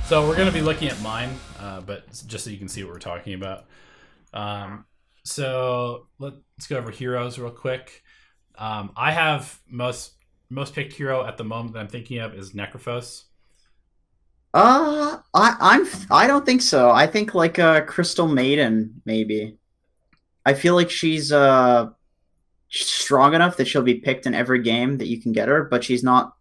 So we're going to be looking at mine, but just so you can see what we're talking about. So let's go over heroes real quick. I have most picked hero at the moment that I'm thinking of is Necrophos. I don't think so. I think like Crystal Maiden maybe. I feel like she's strong enough that she'll be picked in every game that you can get her, but she's not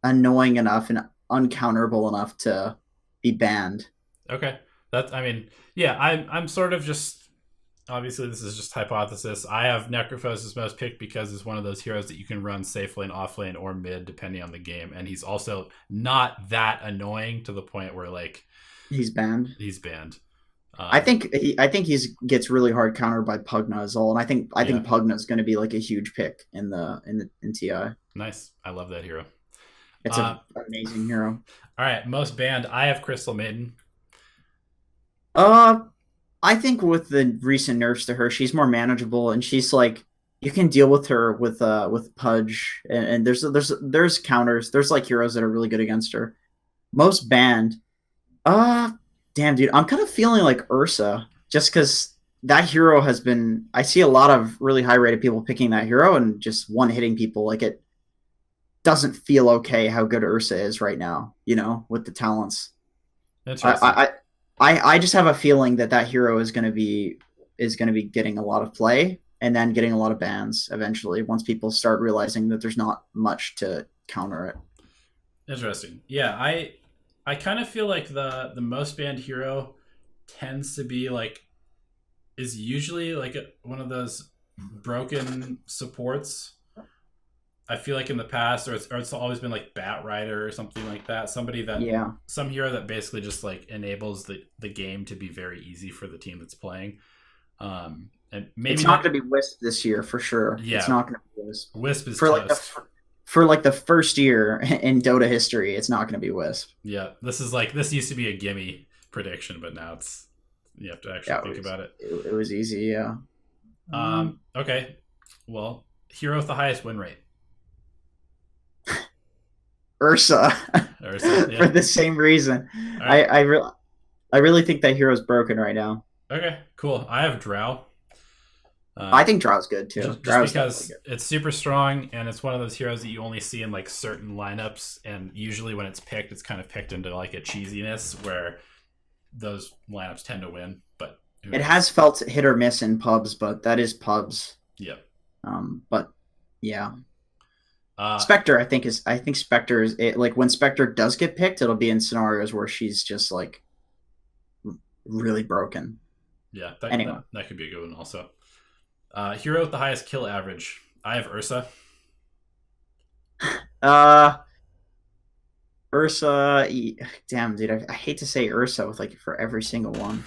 annoying enough and uncounterable enough to be banned. Okay, I'm sort of just, obviously this is just hypothesis. I have Necrophos as most picked because it's one of those heroes that you can run safe lane, off lane, or mid depending on the game, and he's also not that annoying to the point where like he's banned. I think he's gets really hard countered by Pugna as well, and I think Pugna is going to be like a huge pick in TI. Nice, I love that hero. It's an amazing hero. All right, most banned. I have Crystal Maiden. I think with the recent nerfs to her, she's more manageable, and she's like you can deal with her with Pudge, and there's counters. There's like heroes that are really good against her. Most banned. Damn, dude, I'm kind of feeling like Ursa, just because that hero has been. I see a lot of really high rated people picking that hero and just one hitting people. Like it doesn't feel okay how good Ursa is right now. You know, with the talents. I just have a feeling that hero is going to be getting a lot of play and then getting a lot of bans eventually once people start realizing that there's not much to counter it. Interesting. Yeah, I kind of feel like the most banned hero tends to be like is usually like one of those broken supports. I feel like in the past, or it's always been like Bat Rider or something like that. Somebody that, some hero that basically just like enables the game to be very easy for the team that's playing. And maybe it's not going to be Wisp this year for sure. Yeah, it's not going to be Wisp. Wisp is for the first year in Dota history. It's not going to be Wisp. Yeah, this used to be a gimme prediction, but now you have to actually think about it. It was easy, yeah. Okay, well, hero with the highest win rate. Ursa, yeah. For the same reason. Right. I really think that hero's broken right now. Okay, cool. I have Drow. I think Drow's good too. Just because good. It's super strong and it's one of those heroes that you only see in like certain lineups, and usually when it's picked, it's kind of picked into like a cheesiness where those lineups tend to win. But it has felt hit or miss in pubs, but that is pubs. Yeah. But yeah. Spectre, I think Spectre is like when Spectre does get picked, it'll be in scenarios where she's just like really broken. Yeah, that could be a good one also. Hero with the highest kill average. I have Ursa. Ursa, damn dude, I hate to say Ursa with like for every single one.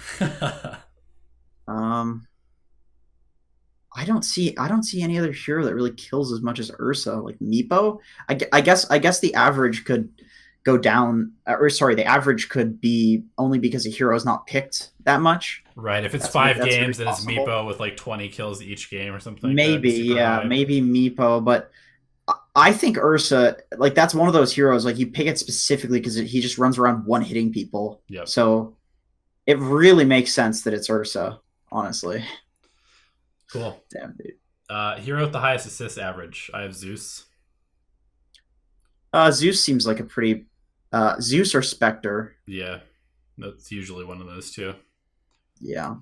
I don't see any other hero that really kills as much as Ursa. Like Meepo, I guess the average could go down, or sorry, the average could be only because a hero is not picked that much. Right. If it's 5 games, then it's Meepo with like 20 kills each game or something. Maybe, yeah, maybe Meepo, but I think Ursa, like that's one of those heroes. Like you pick it specifically because he just runs around one hitting people. Yeah. So it really makes sense that it's Ursa, honestly. Cool. Damn, dude. Hero with the highest assist average. I have Zeus. Zeus seems like a pretty... Zeus or Spectre. Yeah. That's usually one of those two. Yeah.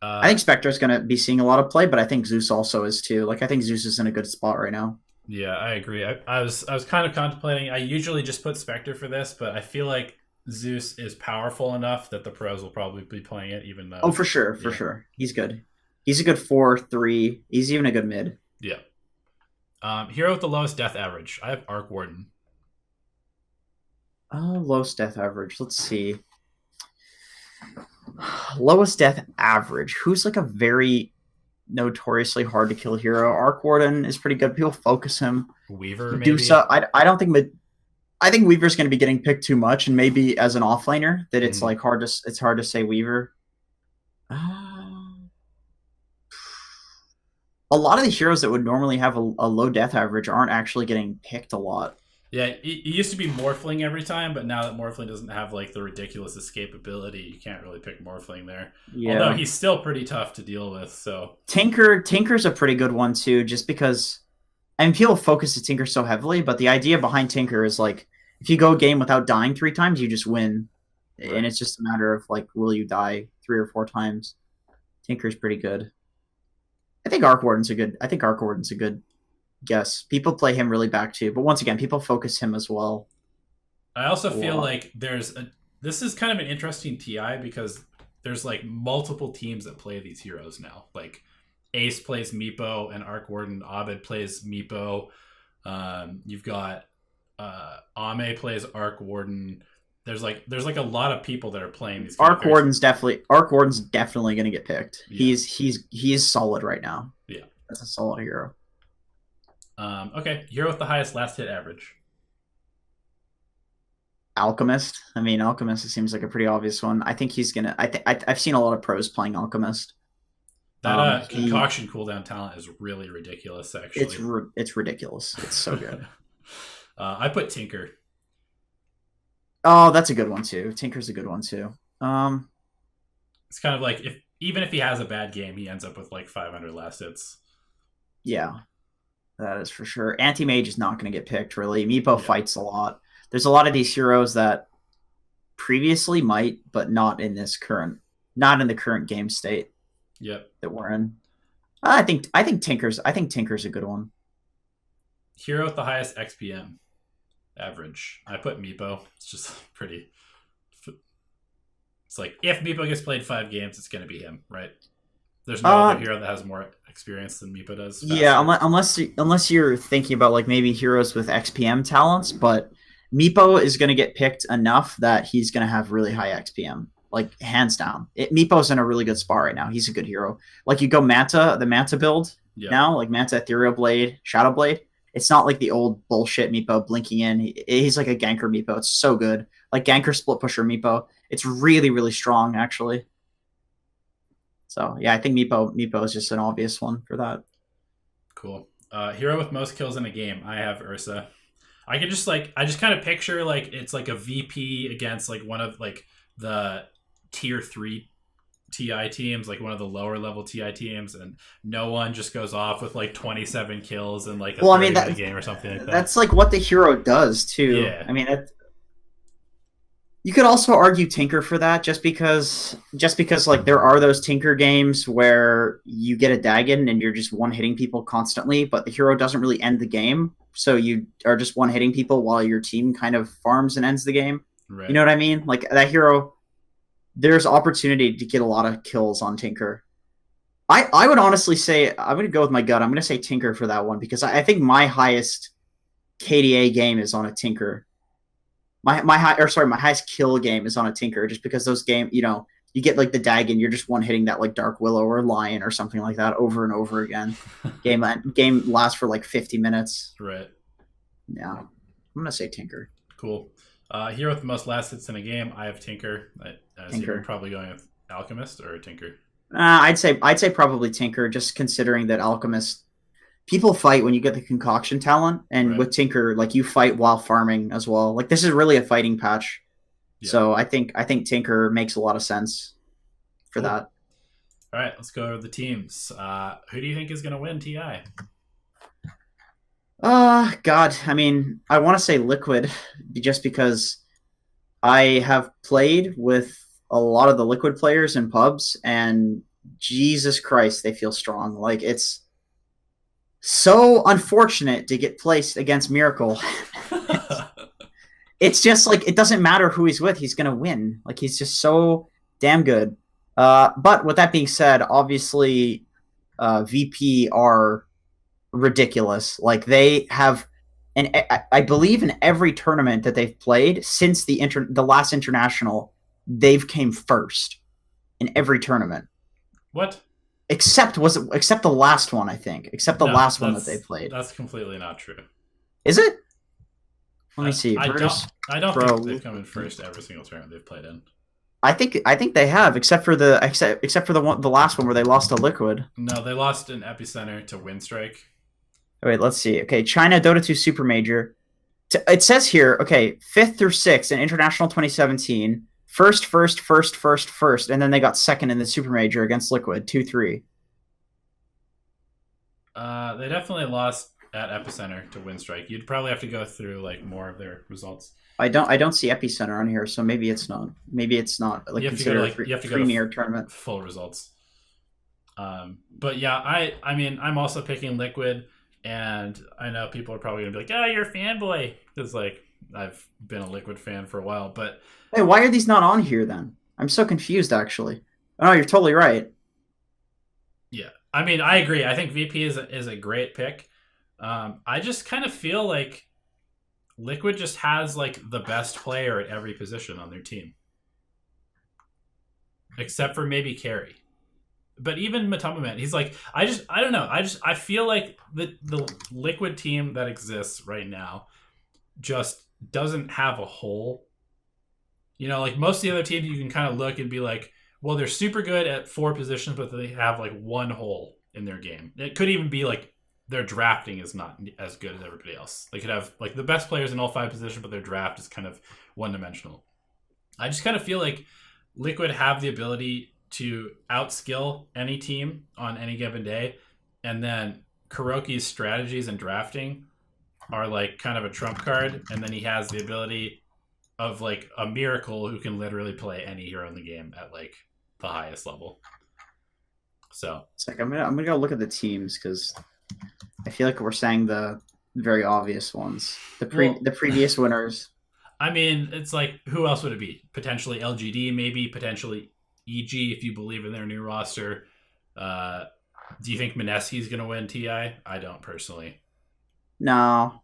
I think Spectre's going to be seeing a lot of play, but I think Zeus also is too. Like, I think Zeus is in a good spot right now. Yeah, I agree. I was kind of contemplating... I usually just put Spectre for this, but I feel like Zeus is powerful enough that the pros will probably be playing it, even though... Oh, for sure. For sure. He's good. He's a good 4-3. He's even a good mid. Yeah. Hero with the lowest death average. I have Arc Warden. Lowest death average. Let's see. Lowest death average. Who's like a very notoriously hard to kill hero? Arc Warden is pretty good. People focus him. Weaver, maybe? Medusa. I don't think I think Weaver's going to be getting picked too much, and maybe as an offlaner that it's Mhm. like hard to say Weaver. Uh, a lot of the heroes that would normally have a low death average aren't actually getting picked a lot. Yeah, it used to be Morphling every time, but now that Morphling doesn't have like the ridiculous escapability, you can't really pick Morphling there. Although Yeah, he's still pretty tough to deal with. So Tinker's a pretty good one too, just because I mean people focus to Tinker so heavily, but the idea behind Tinker is like if you go a game without dying 3 times, you just win, and right. it's just a matter of like will you die 3 or 4 times. Tinker's pretty good. I think Arc Warden's a good guess. People play him really back too, but once again, people focus him as well I also a feel lot. like this is kind of an interesting TI because there's like multiple teams that play these heroes now. Like Ace plays Meepo and Arc Warden. Abed plays Meepo. You've got Ame plays Arc Warden. There's like a lot of people that are playing these kind of characters. Arc Warden's definitely going to get picked. Yeah, He's solid right now. yeah. That's a solid hero. Okay, hero with the highest last hit average. Alchemist. I mean, Alchemist seems like a pretty obvious one. I think he's gonna. I've seen a lot of pros playing Alchemist. That He concoction cooldown talent is really ridiculous, actually. it's ridiculous. It's so good. I put Tinker. Oh, that's a good one too. Tinker's a good one too. Um, It's kind of like if even if he has a bad game, he ends up with like 500 last hits. yeah, that is for sure. Anti Mage is not going to get picked really. Meepo Yeah. fights a lot. There's a lot of these heroes that previously might, but not in the current game state Yep. that we're in. I think Tinker's a good one. Hero with the highest XPM average. I put Meepo. It's just pretty. It's like if Meepo gets played 5 games, it's going to be him, right? There's no other Uh, hero that has more experience than Meepo does. yeah, Faster. unless you're thinking about like maybe heroes with XPM talents, but Meepo is going to get picked enough that he's going to have really high XPM, like hands down. Meepo's in a really good spot right now. He's a good hero. Like you go the Manta build Yep. now, like Manta Ethereal Blade, Shadow Blade. It's not like the old bullshit Meepo blinking in. He's like a ganker Meepo. It's so good. Like ganker split pusher Meepo. It's really really strong actually. So yeah, I think Meepo is just an obvious one for that. Cool. Hero with most kills in a game. I have Ursa. I just kind of picture like it's like a VP against like one of like the tier 3 TI teams, like one of the lower level TI teams, and no one just goes off with like 27 kills in like a Well, I mean 30-minute game or something like that. that's like what the hero does too. Yeah. I mean, you could also argue Tinker for that, just because like there are those Tinker games where you get a Dagon and you're just one hitting people constantly, but the hero doesn't really end the game, so you are just one hitting people while your team kind of farms and ends the game. You Right. know what I mean? Like that hero, there's opportunity to get a lot of kills on Tinker. I would honestly say I'm going to go with my gut. I'm going to say Tinker for that one because I think my highest KDA game is on a Tinker. My highest kill game is on a Tinker just because those game you get like the Dagon, you're just one hitting that like Dark Willow or Lion or something like that over and over again. Game lasts for like 50 minutes. Right. Yeah, I'm gonna say Tinker. Cool. Hero with the most last hits in a game. I have Tinker. I see you're Tinker. probably going with Alchemist or Tinker. I'd say probably Tinker, just considering that Alchemist people fight when you get the concoction talent, and Right. with Tinker, like you fight while farming as well. Like this is really a fighting patch, Yeah. so I think Tinker makes a lot of sense for Cool. that. All right, let's go over the teams. Who do you think is going to win TI? God, I mean, I want to say Liquid, just because I have played with a lot of the Liquid players in pubs, and Jesus Christ, they feel strong. Like it's so unfortunate to get placed against Miracle. It's just like it doesn't matter who he's with, he's gonna win. Like he's just so damn good. But with that being said, obviously, VP are ridiculous. Like they have, and I believe in every tournament that they've played since the last international, they've came first in every tournament What? except the last one. I think except the No, last one that they played. that's completely not true. Is it? Let me see. I don't Virtus I don't think Pro. they've come in first every single tournament they've played in. I think they have, except for the last one where they lost to Liquid. No, they lost in Epicenter to Windstrike. Wait, let's see. Okay, China Dota 2 Super Major. It says here, okay, 5th through 6th in International 2017. First, and then they got second in the Super Major against Liquid, 2-3. They definitely lost at Epicenter to Windstrike. You'd probably have to go through like more of their results. I don't see Epicenter on here, so maybe it's not. Maybe it's not like considered You have to go premier to tournament. full results. But yeah, I mean, I'm also picking Liquid, and I know people are probably gonna be like, "Oh, you're a fanboy," because like I've been a Liquid fan for a while. But Hey, why are these not on here then? I'm so confused actually. Oh, you're totally right. yeah, I mean, I agree. I think VP is a great pick. I just kind of feel like Liquid just has like the best player at every position on their team, except for maybe Carry. But even Matoma, he's like, I don't know. I feel like the Liquid team that exists right now just doesn't have a hole. You know, like most of the other teams, you can kind of look and be like, well, they're super good at 4 positions, but they have like one hole in their game. It could even be like their drafting is not as good as everybody else. They could have like the best players in all 5 positions, but their draft is kind of one dimensional. I just kind of feel like Liquid have the ability to outskill any team on any given day, and then Kuroki's strategies and drafting are like kind of a trump card, and then he has the ability of like a miracle who can literally play any hero in the game at like the highest level. So it's like I'm gonna go look at the teams because I feel like we're saying the very obvious ones, the previous winners. I mean, it's like who else would it be? Potentially LGD, maybe potentially EG if you believe in their new roster. Do you think Mineski's going to win TI? I don't personally. No,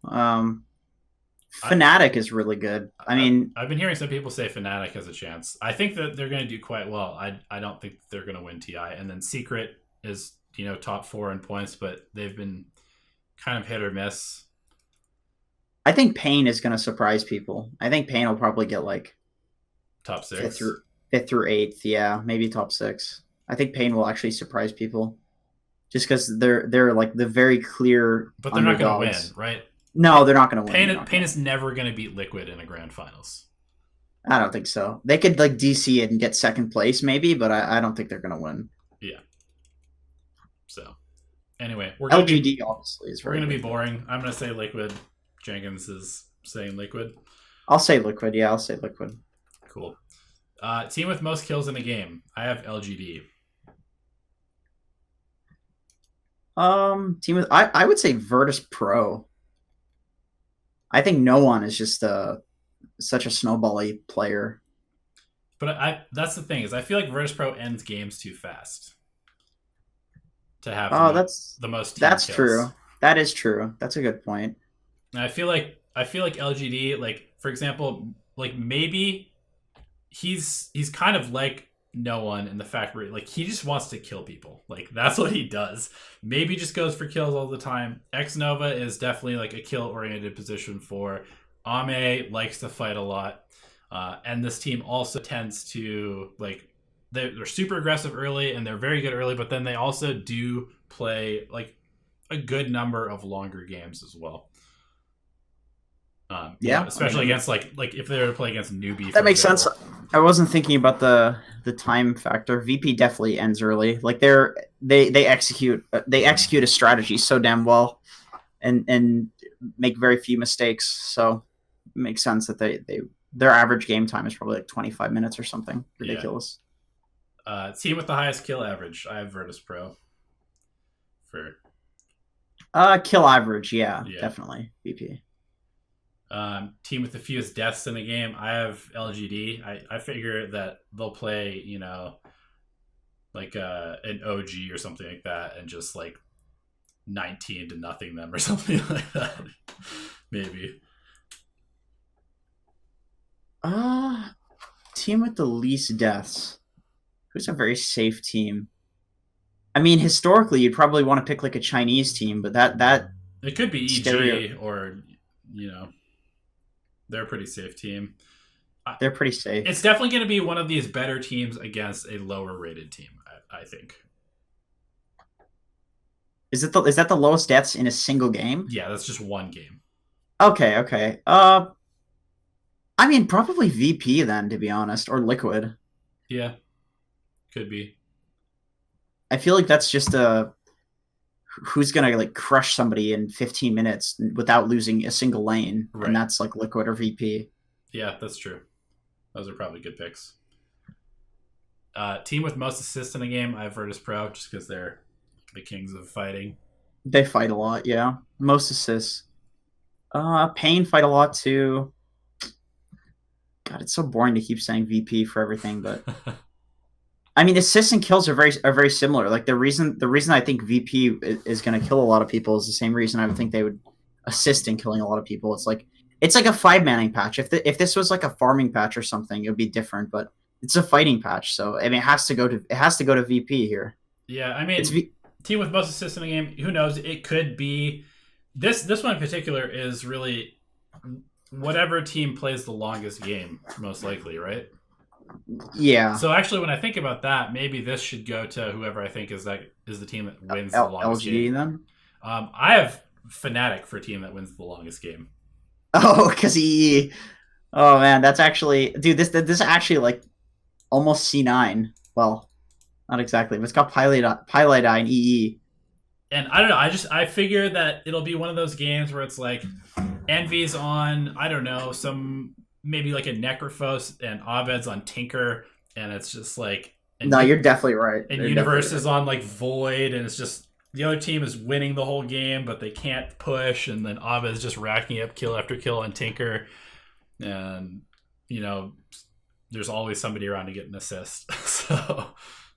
Fnatic is really good. I mean, I've been hearing some people say Fnatic has a chance. I think that they're going to do quite well. I don't think they're going to win TI. And then Secret is top 4 in points, but they've been kind of hit or miss. I think Pain is going to surprise people. I think Pain will probably get like top 6, fifth through 8th. Yeah, maybe top 6. I think Pain will actually surprise people, just because they're like the very clear. But they're not going to win, right? No, they're not going to win. Pain is never going to beat Liquid in a grand finals. I don't think so. They could like DC it and get second place maybe, but I don't think they're going to win. Yeah. So, anyway, LGD obviously is. We're going to be boring. I'm going to say Liquid. Jenkins is saying Liquid. I'll say Liquid. Yeah, I'll say Liquid. Cool. Team with most kills in a game. I have LGD. Team with I would say Virtus Pro. I think no one is just such a snowbally player. But that's the thing is I feel like Virtus Pro ends games too fast. To have the most team that's kills. True. That is true. That's a good point. And I feel like LGD, like for example, like maybe he's kind of like no one in the fact where like he just wants to kill people. Like that's what he does. Maybe just goes for kills all the time. X Nova is definitely like a kill oriented position for Ame, likes to fight a lot. And this team also tends to like they're super aggressive early and they're very good early, but then they also do play like a good number of longer games as well. Especially against like if they were to play against newbie. That makes sense. I wasn't thinking about the time factor. VP definitely ends early. Like they execute a strategy so damn well, and make very few mistakes. So it makes sense that their average game time is probably like 25 minutes or something ridiculous. Yeah. Team with the highest kill average. I have Virtus Pro. For kill average, yeah, definitely VP. Team with the fewest deaths in a game. I have LGD. I figure that they'll play, like an OG or something like that, and just like 19 to nothing them or something like that. Maybe. Team with the least deaths. Who's a very safe team? I mean, historically, you'd probably want to pick like a Chinese team, but that it could be EG or They're a pretty safe team. They're pretty safe. It's definitely going to be one of these better teams against a lower rated team, I think. Is that the lowest deaths in a single game? Yeah, that's just one game. Okay, okay. I mean, probably VP then, to be honest, or Liquid. Yeah, could be. I feel like that's just who's gonna like crush somebody in 15 minutes without losing a single lane, Right. and that's like Liquid or VP. Yeah, that's true. Those are probably good picks. Team with most assists in a game, I have Virtus Pro, just because they're the kings of fighting. They fight a lot, yeah. Most assists. Pain fight a lot too. God, it's so boring to keep saying VP for everything, but I mean, assists and kills are very similar. Like the reason I think VP is going to kill a lot of people is the same reason I would think they would assist in killing a lot of people. It's like a 5-manning patch. If this was like a farming patch or something, it would be different. But it's a fighting patch, so I mean, it has to go to VP here. Yeah, I mean, team with most assists in the game. Who knows? It could be this one in particular is really whatever team plays the longest game, most likely, right? Yeah. So actually, when I think about that, maybe this should go to whoever I think is the team that wins the longest LGD game. then. I have Fnatic for team that wins the longest game. Oh, because EE. Oh man, that's actually, dude. This is actually like almost C9. Well, not exactly, but it's got Pilot and EE. And I don't know. I figure that it'll be one of those games where it's like Envy's on, I don't know, maybe like a Necrophos, and Abed's on Tinker, and it's just like... No, you're definitely right. And Universe is on like Void, and it's just the other team is winning the whole game, but they can't push, and then Abed's just racking up kill after kill on Tinker, and you know, there's always somebody around to get an assist. So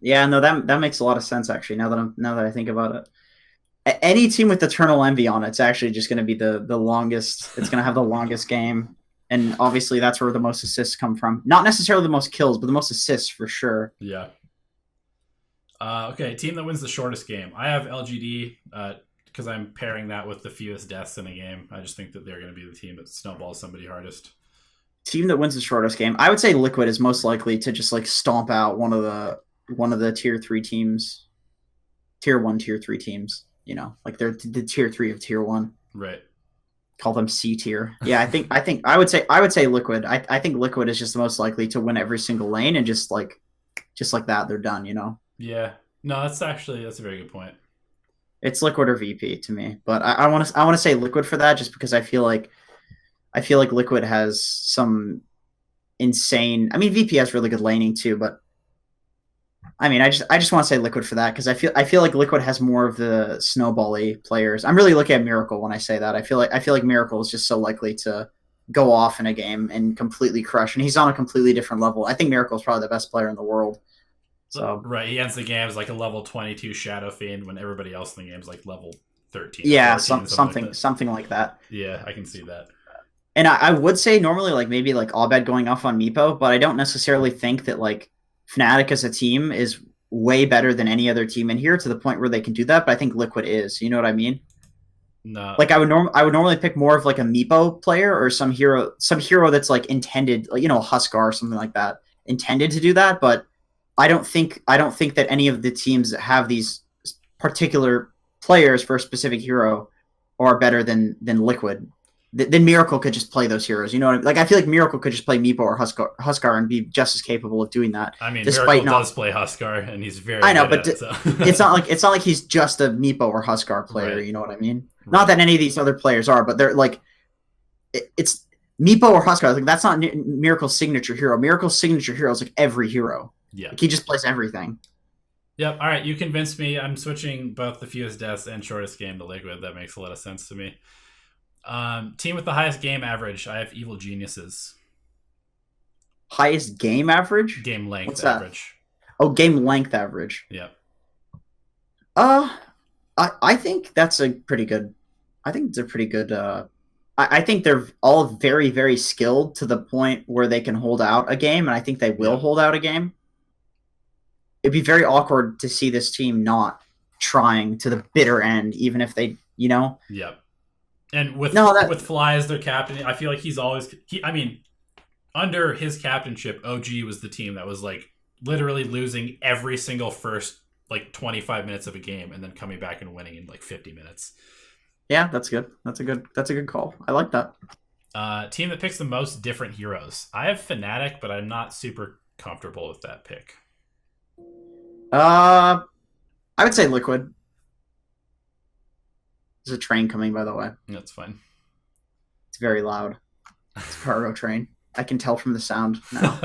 yeah, no, that makes a lot of sense actually. Now that I think about it. Any team with Eternal Envy on it's actually just going to be the longest. It's going to have the longest game, and obviously that's where the most assists come from. Not necessarily the most kills, but the most assists for sure. Yeah. Okay, team that wins the shortest game. I have LGD because I'm pairing that with the fewest deaths in a game. I just think that they're going to be the team that snowballs somebody hardest. Team that wins the shortest game. I would say Liquid is most likely to just like stomp out one of the tier 3 teams, tier 1, tier 3 teams. You know, like they're the tier 3 of tier 1. Right. Call them C tier. Yeah, I would say Liquid. I think Liquid is just the most likely to win every single lane, and just like that, they're done. You know. Yeah. No, that's a very good point. It's Liquid or VP to me, but I want to say Liquid for that, just because I feel like Liquid has some insane. I mean, VP has really good laning too, but I mean, I just want to say Liquid for that, because I feel like Liquid has more of the snowball-y players. I'm really looking at Miracle when I say that. I feel like Miracle is just so likely to go off in a game and completely crush, and he's on a completely different level. I think Miracle is probably the best player in the world. So right, he ends the game as like a level 22 Shadow Fiend when everybody else in the game is like level 13. Yeah, 14, something like that. Yeah, I can see that. And I would say normally like maybe like Abed going off on Meepo, but I don't necessarily think that like Fnatic as a team is way better than any other team in here to the point where they can do that. But I think Liquid is. You know what I mean? No. Like I would normally pick more of like a Meepo player or some hero that's like intended, you know, a Huskar or something like that, intended to do that. But I don't think that any of the teams that have these particular players for a specific hero are better than Liquid. Then Miracle could just play those heroes. You know what I mean? Like I feel like Miracle could just play Meepo or Huskar and be just as capable of doing that. I mean, Miracle does play Huskar, and he's very. I know, good but at it, so. it's not like he's just a Meepo or Huskar player. Right. You know what I mean? Right. Not that any of these other players are, but they're like it's Meepo or Huskar. Like that's not Miracle's signature hero. Miracle's signature hero is like every hero. Yeah, like, he just plays everything. Yep. All right, you convinced me. I'm switching both the fewest deaths and shortest game to Liquid. That makes a lot of sense to me. Team with the highest game average. I have Evil Geniuses. Highest game average? Game length What's that? average. Oh, game length average. Yep. I think that's a pretty good. I think it's a pretty good. I think they're all very, very skilled to the point where they can hold out a game, and I think they will hold out a game. It'd be very awkward to see this team not trying to the bitter end, even if they, you know. Yep. And with No, that with Fly as their captain, I feel like he's always I mean, under his captainship, OG was the team that was like literally losing every single first like 25 minutes of a game and then coming back and winning in like 50 minutes. yeah, that's good. That's a good call. I like that. Team that picks the most different heroes. I have Fnatic, but I'm not super comfortable with that pick. I would say Liquid. There's a train coming, by the way. That's fine. It's very loud. It's a cargo train. I can tell from the sound now.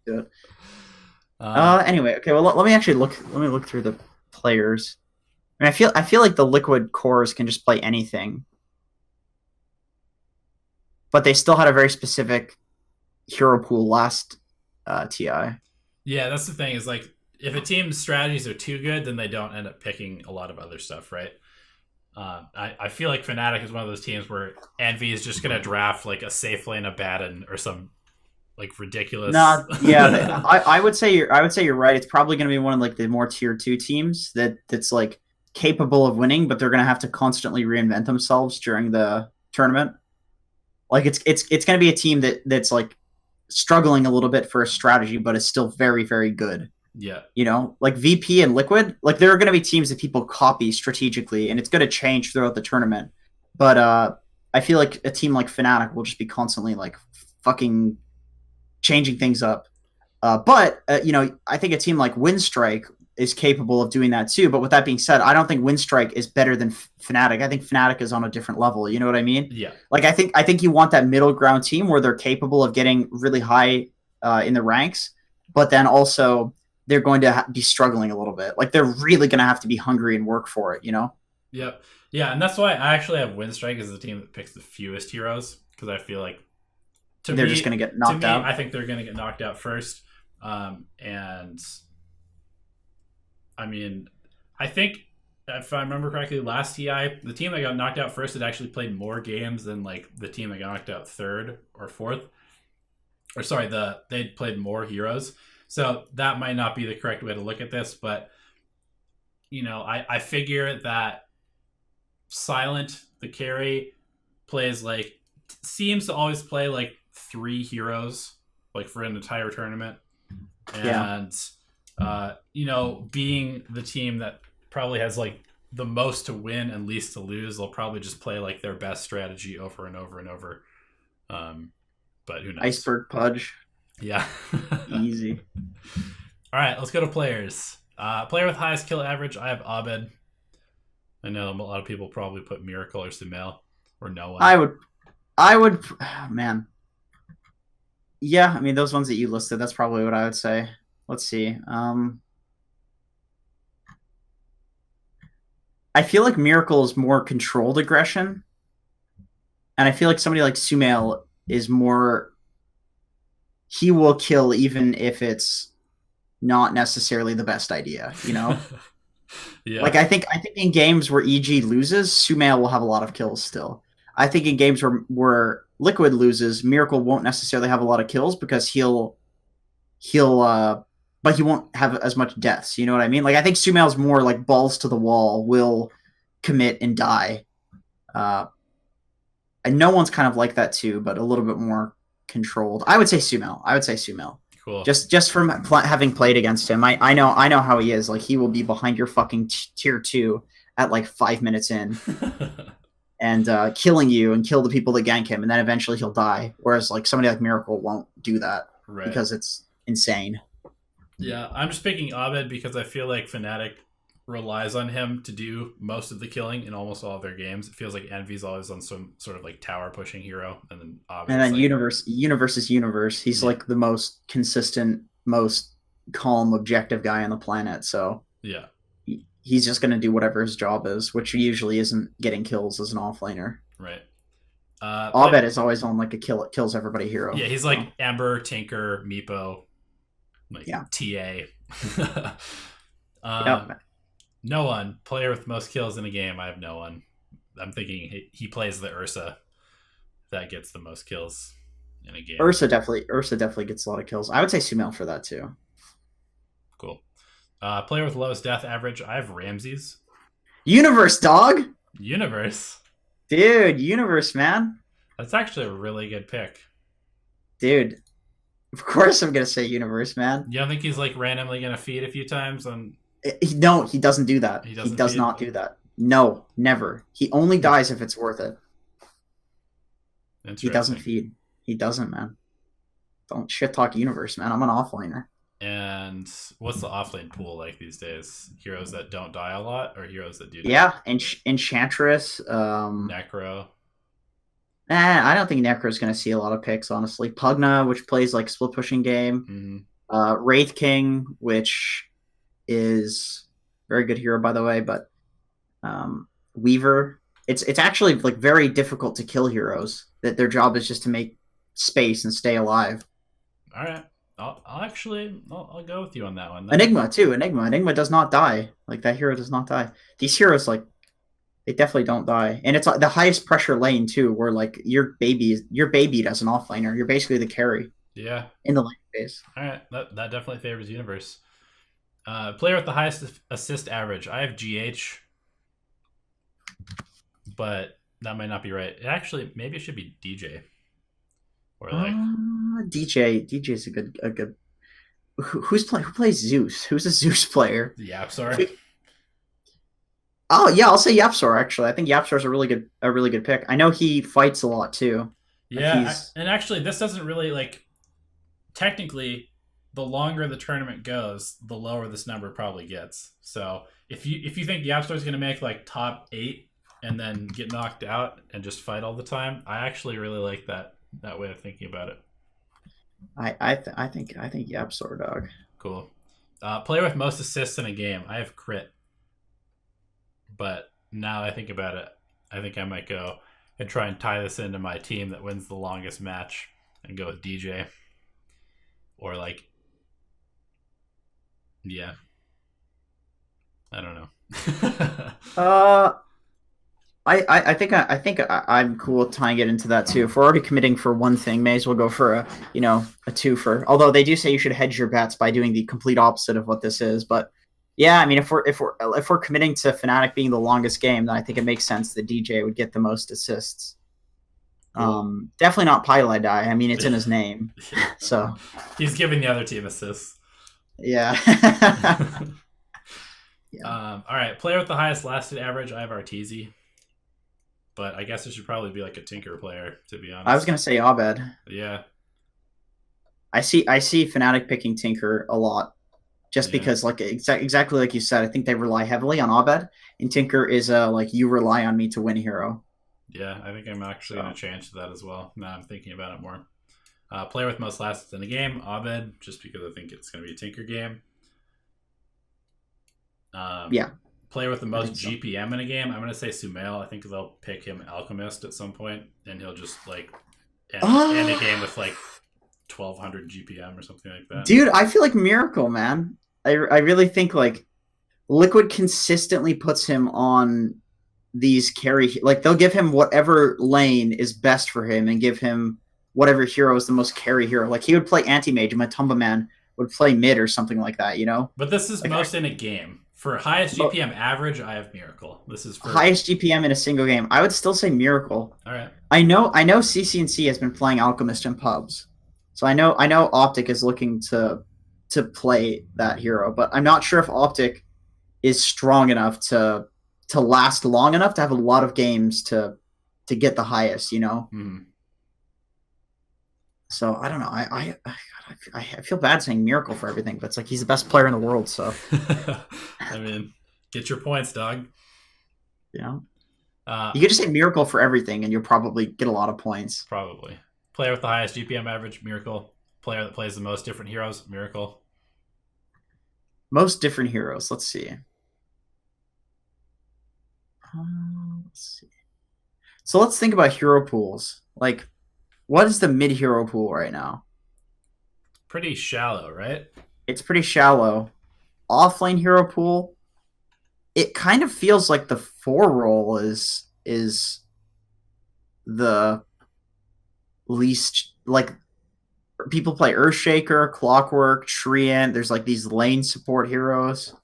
Do it. Anyway, okay. Well, let me actually look. Let me look through the players. I mean, I feel like the Liquid cores can just play anything, but they still had a very specific hero pool last TI. Yeah, that's the thing. Is like if a team's strategies are too good, then they don't end up picking a lot of other stuff, right? I feel like Fnatic is one of those teams where Envy is just gonna draft like a safe lane Abaddon or some like ridiculous. No, yeah, I would say you're right. It's probably gonna be one of like the more tier 2 teams that's like capable of winning, but they're gonna have to constantly reinvent themselves during the tournament. Like it's gonna be a team that's like struggling a little bit for a strategy, but is still very, very good. Yeah. You know, like VP and Liquid, like there are going to be teams that people copy strategically, and it's going to change throughout the tournament. But I feel like a team like Fnatic will just be constantly like fucking changing things up. But you know, I think a team like Winstrike is capable of doing that too. But with that being said, I don't think Winstrike is better than Fnatic. I think Fnatic is on a different level. You know what I mean? Yeah. Like I think you want that middle ground team where they're capable of getting really high in the ranks, but then also they're going to be struggling a little bit. Like they're really going to have to be hungry and work for it, you know? Yep. Yeah, and that's why I actually have Winstrike as the team that picks the fewest heroes because I feel like they're just going to get knocked out. I think they're going to get knocked out first. And I mean, I think if I remember correctly, last TI, the team that got knocked out first had actually played more games than like the team that got knocked out third or fourth. Or sorry, they'd played more heroes. So that might not be the correct way to look at this, but you know, I figure that Silent, the carry, plays like seems to always play like 3 heroes, like for an entire tournament. And you know, being the team that probably has like the most to win and least to lose, they'll probably just play like their best strategy over and over and over. But who knows? Iceberg Pudge. Yeah. Easy. All right, let's go to players. Player with highest kill average, I have Abed. I know a lot of people probably put Miracle or Sumail or no one. I would, man. Yeah, I mean, those ones that you listed, that's probably what I would say. Let's see. I feel like Miracle is more controlled aggression. And I feel like somebody like Sumail is more... He will kill even if it's not necessarily the best idea, you know? Yeah. Like, I think in games where EG loses, Sumail will have a lot of kills still. I think in games where Liquid loses, Miracle won't necessarily have a lot of kills because but he won't have as much deaths. You know what I mean? Like, I think Sumail's more like balls to the wall, will commit and die. And no one's kind of like that too, but a little bit more controlled. I would say Sumail. Cool. Just from having played against him, I know how he is. Like, he will be behind your fucking tier 2 at like 5 minutes in. And killing you and kill the people that gank him, and then eventually he'll die. Whereas like somebody like Miracle won't do that, right? Because it's insane. Yeah, I'm just picking Abed because I feel like Fnatic relies on him to do most of the killing in almost all of their games. It feels like Envy's always on some sort of like tower pushing hero, and then Abed. And then like... universe is universe. He's like the most consistent, most calm, objective guy on the planet. So yeah. He's just going to do whatever his job is, which usually isn't getting kills as an offlaner. Right. Abed is always on like a kills everybody hero. Yeah, he's like Ember, Tinker, Meepo, like TA. Yep. No one. Player with most kills in a game, I have no one. I'm thinking he plays the Ursa. That gets the most kills in a game. Ursa definitely gets a lot of kills. I would say Sumail for that too. Cool. Player with lowest death average, I have Ramses. Universe, dog. Universe. Dude, universe, man. That's actually a really good pick. Dude, of course I'm gonna say universe, man. You don't think he's like randomly gonna feed a few times and No, he doesn't do that. he He doesn't does feed? not do that. No, never. He only dies if it's worth it. He doesn't Interesting. feed. He doesn't, man. Don't shit talk universe, man. I'm an offlaner. And what's the offlane pool like these days? Heroes that don't die a lot, or heroes that do die? Yeah, Enchantress. Necro. I don't think Necro's going to see a lot of picks, honestly. Pugna, which plays like split pushing game. Mm-hmm. Wraith King, which is very good hero, by the way. But Weaver, it's actually like very difficult to kill heroes. That their job is just to make space and stay alive. All right. I'll go with you on that one. Enigma too. Enigma does not die. Like that hero does not die. These heroes like they definitely don't die, and it's the highest pressure lane too, where like your baby as an offlaner. You're basically the carry Yeah. in the lane phase. All right. That definitely favors universe. Player with the highest assist average. I have GH, but that might not be right. Maybe it should be DJ or like DJ is a good. Who plays Zeus? Who's a Zeus player? the Yapsar. Oh yeah, I'll say Yapsor. Actually, I think Yapsor's a really good pick. I know he fights a lot too. Like Yeah, and actually, this doesn't really like. Technically, the longer the tournament goes, the lower this number probably gets. So if you think Yapstar is going to make like top 8 and then get knocked out and just fight all the time, I actually really like that way of thinking about it. I think Yapsor dog. Cool. Player with most assists in a game. I have crit, but now that I think about it, I think I might go and try and tie this into my team that wins the longest match and go with DJ or like, yeah, I don't know. Uh, I think I'm cool tying it into that too. If we're already committing for one thing, may as well go for a two for. Although they do say you should hedge your bets by doing the complete opposite of what this is, but yeah, I mean if we're committing to Fnatic being the longest game, then I think it makes sense that DJ would get the most assists. Cool. Definitely not Pylai die. I mean it's in his name, so He's giving the other team assists. yeah. Yeah. All right, player with the highest lasted average. I have Arteezy, but I guess it should probably be like a Tinker player, to be honest. I was gonna say Abed. Yeah. I see Fnatic picking Tinker a lot, just Yeah. because like exactly like you said, I think they rely heavily on Abed, and Tinker is like you rely on me to win hero. Yeah, I think I'm actually So going to change that as well. Now I'm thinking about it more. Player with most lasts in a game, Abed, just because I think it's going to be a Tinker game. yeah, Player with the I most think so. GPM in a game, I'm going to say Sumail. I think they'll pick him Alchemist at some point, and he'll just like end a game with like 1200 GPM or something like that. Dude, I feel like Miracle, man. I really think like Liquid consistently puts him on these carry, like they'll give him whatever lane is best for him and give him whatever hero is the most carry hero. Like he would play anti-mage and Matumba Man would play mid or something like that, you know? But this is Like most in a game. For highest but GPM average, I have Miracle. This is for highest GPM in a single game. I would still say Miracle. all right. I know CCNC has been playing Alchemist in pubs. So I know Optic is looking to play that hero, but I'm not sure if Optic is strong enough to last long enough to have a lot of games to get the highest, you know. So I don't know. I feel bad saying Miracle for everything, but it's like he's the best player in the world. So I mean, get your points, dog. you know, Uh, you could just say Miracle for everything, and you'll probably get a lot of points. probably. Player with the highest GPM average, Miracle. Player that plays the most different heroes, Miracle. Most different heroes. Let's see. Let's see. So let's think about hero pools. Like, what is the mid hero pool right now? Pretty shallow, right? It's pretty shallow. Offlane hero pool. It kind of feels like the 4 role is the least like people play Earthshaker, Clockwork, Treant. There's like these lane support heroes.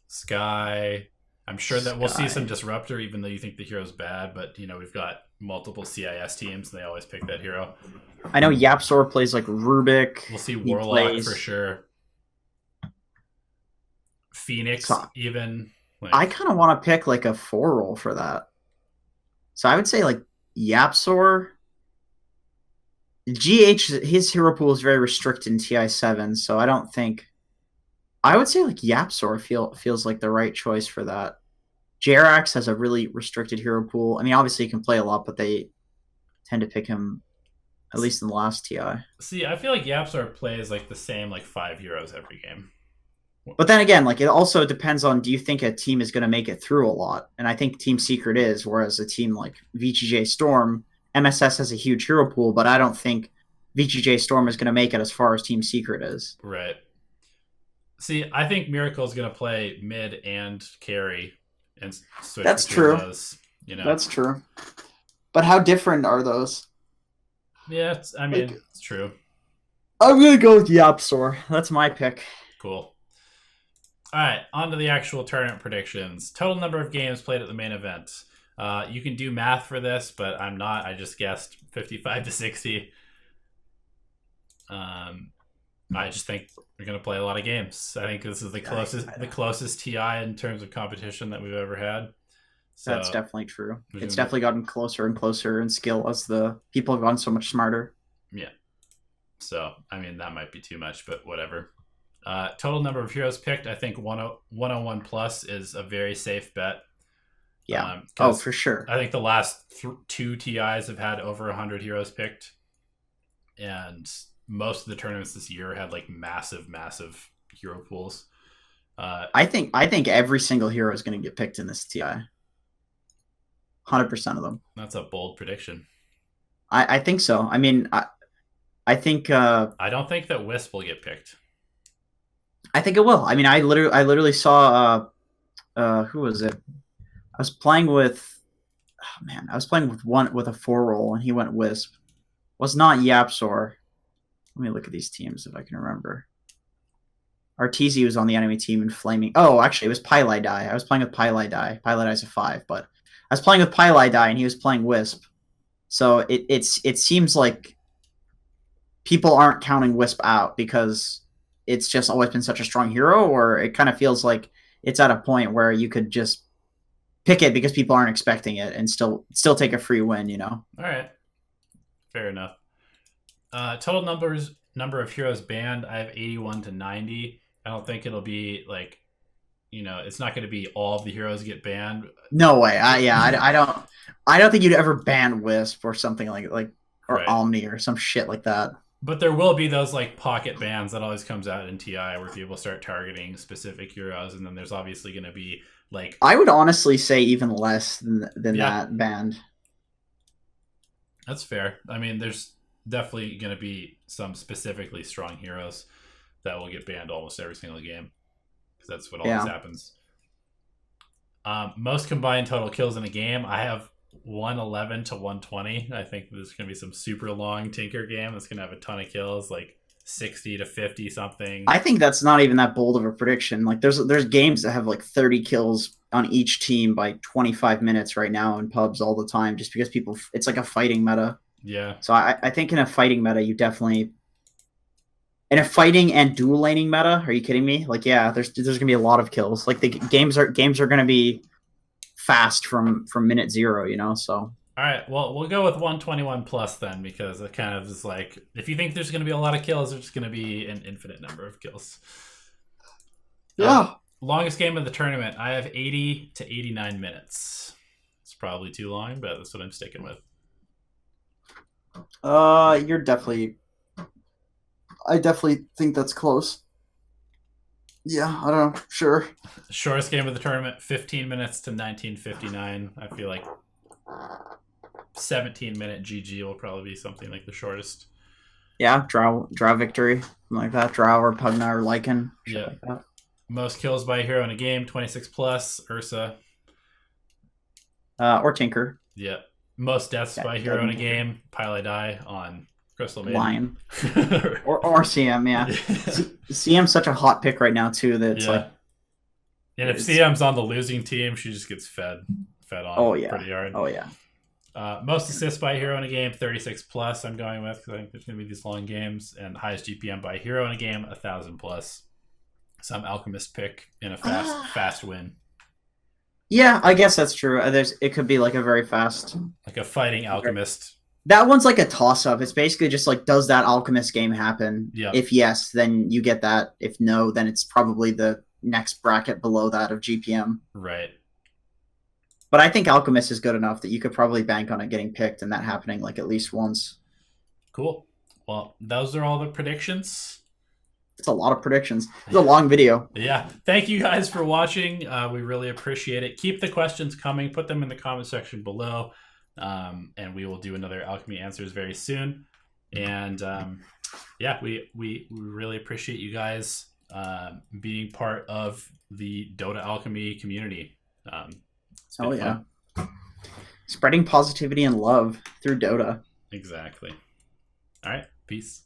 Sky. I'm sure that we'll see some Sky. disruptor, even though you think the hero's bad. But we've got multiple CIS teams, and they always pick that hero. I know Yapsor plays like Rubik. We'll see He Warlock plays- for sure. Phoenix, So- even. Like, I kind of want to pick like a 4 roll for that. So I would say like Yapsor. GH, his hero pool is very restricted in TI7, so I don't think. I would say like Yapsor feels like the right choice for that. Jerax has a really restricted hero pool. I mean, obviously he can play a lot, but they tend to pick him at least in the last TI. see, I feel like Yapsor plays like the same like 5 heroes every game. But then again, like it also depends on, do you think a team is going to make it through a lot? And I think Team Secret is, whereas a team like VGJ Storm, MSS has a huge hero pool, but I don't think VGJ Storm is going to make it as far as Team Secret is. Right. See, I think Miracle is going to play mid and carry and switch That's between true. those. That's true. But how different are those? Yeah, it's true. I'm going to go with Yapsor. That's my pick. Cool. All right, on to the actual tournament predictions. Total number of games played at the main event. You can do math for this, but I'm not. I just guessed 55 to 60. I just think we're going to play a lot of games. I think this is the closest TI in terms of competition that we've ever had. So, That's definitely true. It's definitely gotten closer and closer in skill as the people have gotten so much smarter. Yeah. So, that might be too much, but whatever. Total number of heroes picked, I think 101 plus is a very safe bet. Yeah. For sure. I think the last 2 TIs have had over 100 heroes picked. And most of the tournaments this year had like massive hero pools. I think every single hero is going to get picked in this TI. 100% of them. That's a bold prediction. I think so. I think. I don't think that Wisp will get picked. I think it will. I literally saw. Who was it? I was playing with. Oh man, I was playing with a 4 roll, and he went Wisp. Was not Yapsor. Let me look at these teams if I can remember. Arteezy was on the enemy team in Flaming. Oh, actually, it was Pylai Die. I was playing with Pylai Die. Pylai Die's a 5, but I was playing with Pylai Die, and he was playing Wisp. So it seems like people aren't counting Wisp out because it's just always been such a strong hero, or it kind of feels like it's at a point where you could just pick it because people aren't expecting it and still take a free win, All right. Fair enough. Total number of heroes banned, I have 81 to 90. I don't think it'll be like, it's not going to be all of the heroes get banned. No way. I don't think you'd ever ban Wisp or something like or right. Omni or some shit like that. But there will be those like pocket bans that always comes out in TI where people start targeting specific heroes, and then there's obviously going to be like, I would honestly say even less than that banned. That's fair. There's definitely going to be some specifically strong heroes that will get banned almost every single game, because that's what always happens. Most combined total kills in a game, I have 111 to 120. I think there's going to be some super long Tinker game that's going to have a ton of kills, like 60 to 50 something. I think that's not even that bold of a prediction. Like there's games that have like 30 kills on each team by 25 minutes right now in pubs all the time, just because it's like a fighting meta. Yeah. So I think in a fighting meta, you definitely, in a fighting and dual laning meta, are you kidding me? Like, yeah, there's gonna be a lot of kills. Like the games are gonna be fast from minute 0, so. All right, well, we'll go with 121 plus then, because it kind of is like, if you think there's going to be a lot of kills, there's going to be an infinite number of kills. Yeah. Longest game of the tournament, I have 80 to 89 minutes. It's probably too long, but that's what I'm sticking with. You're definitely. I definitely think that's close. Yeah, I don't know. Sure. Shortest game of the tournament, 15 minutes to 19:59. I feel like 17-minute GG will probably be something like the shortest. Yeah, draw victory, something like that. Draw or Pugna or Lycan. Yeah. Like that. Most kills by a hero in a game, 26 plus. Ursa. Or Tinker. Yeah. Most deaths by a hero in a game, Pylai Die on Crystal Maiden. Lion. or CM, yeah. CM's such a hot pick right now too that it's like And if CM's on the losing team, she just gets fed on pretty hard. Oh yeah. Most assists by hero in a game, 36 plus. I'm going with because I think there's going to be these long games, and highest GPM by hero in a game, 1,000 plus. Some alchemist pick in a fast win. Yeah, I guess that's true. It could be like a very fast, like a fighting alchemist. That one's like a toss up. It's basically just like, does that alchemist game happen? Yeah. If yes, then you get that. If no, then it's probably the next bracket below that of GPM. Right. But I think alchemist is good enough that you could probably bank on it getting picked and that happening like at least once. Cool. Well, those are all the predictions. It's a lot of predictions. It's a long video. Yeah. Thank you guys for watching. We really appreciate it. Keep the questions coming. Put them in the comment section below. And we will do another Alchemy Answers very soon. And yeah, we really appreciate you guys being part of the Dota Alchemy community. Oh yeah. Spreading positivity and love through Dota. Exactly. All right. Peace.